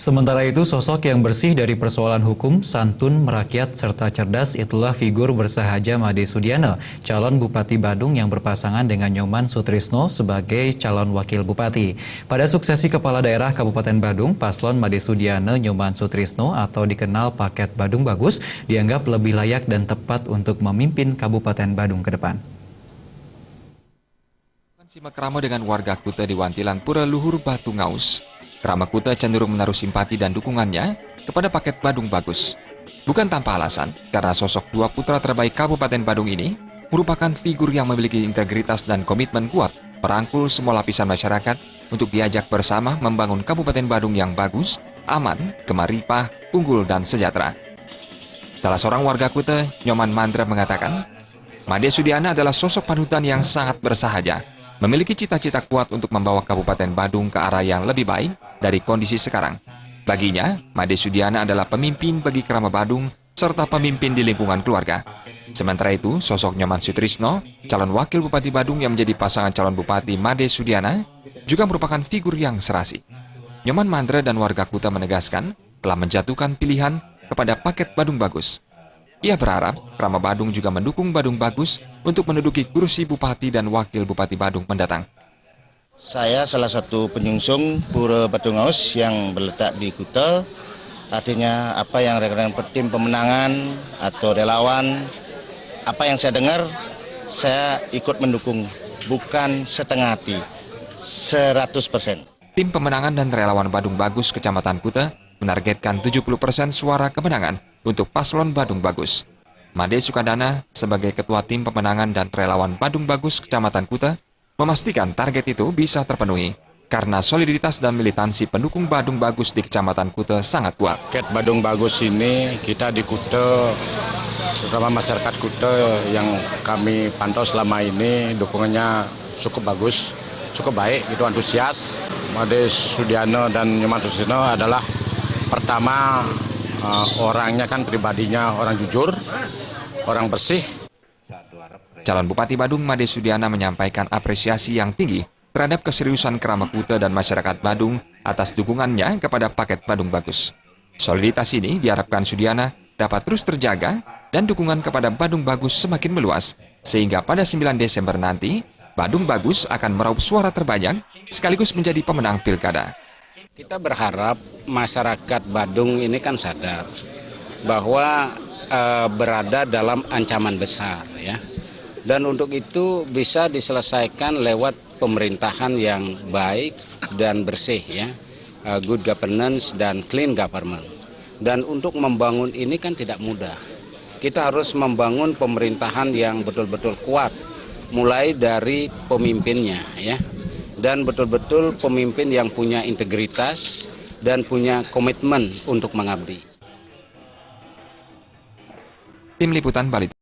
Sementara itu, sosok yang bersih dari persoalan hukum, santun, merakyat, serta cerdas itulah figur bersahaja Made Sudiana, calon Bupati Badung yang berpasangan dengan Nyoman Sutrisno sebagai calon wakil bupati. Pada suksesi Kepala Daerah Kabupaten Badung, paslon Made Sudiana Nyoman Sutrisno atau dikenal Paket Badung Bagus dianggap lebih layak dan tepat untuk memimpin Kabupaten Badung ke depan. Simak Rama dengan warga Kuta di Wantilan Pura Luhur Batu Ngaus. Rama Kuta cenderung menaruh simpati dan dukungannya kepada Paket Badung Bagus. Bukan tanpa alasan, karena sosok dua putra terbaik Kabupaten Badung ini merupakan figur yang memiliki integritas dan komitmen kuat merangkul semua lapisan masyarakat untuk diajak bersama membangun Kabupaten Badung yang bagus, aman, gemaripah, unggul, dan sejahtera. Salah seorang warga Kuta, Nyoman Mandra, mengatakan, Made Sudiana adalah sosok panutan yang sangat bersahaja, memiliki cita-cita kuat untuk membawa Kabupaten Badung ke arah yang lebih baik dari kondisi sekarang. Baginya, Made Sudiana adalah pemimpin bagi Krama Badung serta pemimpin di lingkungan keluarga. Sementara itu, sosok Nyoman Sutrisno, calon wakil Bupati Badung yang menjadi pasangan calon Bupati Made Sudiana, juga merupakan figur yang serasi. Nyoman Mandra dan warga Kuta menegaskan telah menjatuhkan pilihan kepada Paket Badung Bagus. Ia berharap Krama Badung juga mendukung Badung Bagus untuk menduduki kursi Bupati dan Wakil Bupati Badung mendatang. Saya salah satu penyungsung Pura Batu Ngaus yang berletak di Kuta. Artinya apa yang rekan-rekan tim pemenangan atau relawan, apa yang saya dengar, saya ikut mendukung, bukan setengah hati, 100%. Tim pemenangan dan relawan Badung Bagus Kecamatan Kuta menargetkan 70% suara kemenangan untuk paslon Badung Bagus. Made Sukadana sebagai ketua tim pemenangan dan relawan Badung Bagus Kecamatan Kuta memastikan target itu bisa terpenuhi karena soliditas dan militansi pendukung Badung Bagus di Kecamatan Kuta sangat kuat. Paket Badung Bagus ini kita di Kuta, terutama masyarakat Kuta yang kami pantau selama ini dukungannya cukup bagus, cukup baik, itu antusias. Made Sudiana dan Nyoman Sutrisno adalah pertama orangnya kan pribadinya orang jujur, orang bersih. Calon Bupati Badung Made Sudiana menyampaikan apresiasi yang tinggi terhadap keseriusan Krama Kuta dan masyarakat Badung atas dukungannya kepada Paket Badung Bagus. Soliditas ini diharapkan Sudiana dapat terus terjaga dan dukungan kepada Badung Bagus semakin meluas, sehingga pada 9 Desember nanti, Badung Bagus akan meraup suara terbanyak sekaligus menjadi pemenang pilkada. Kita berharap masyarakat Badung ini kan sadar bahwa berada dalam ancaman besar, ya. Dan untuk itu bisa diselesaikan lewat pemerintahan yang baik dan bersih, ya, good governance dan clean government. Dan untuk membangun ini kan tidak mudah. Kita harus membangun pemerintahan yang betul-betul kuat, mulai dari pemimpinnya, ya, dan betul-betul pemimpin yang punya integritas dan punya komitmen untuk mengabdi. Tim Liputan Bali.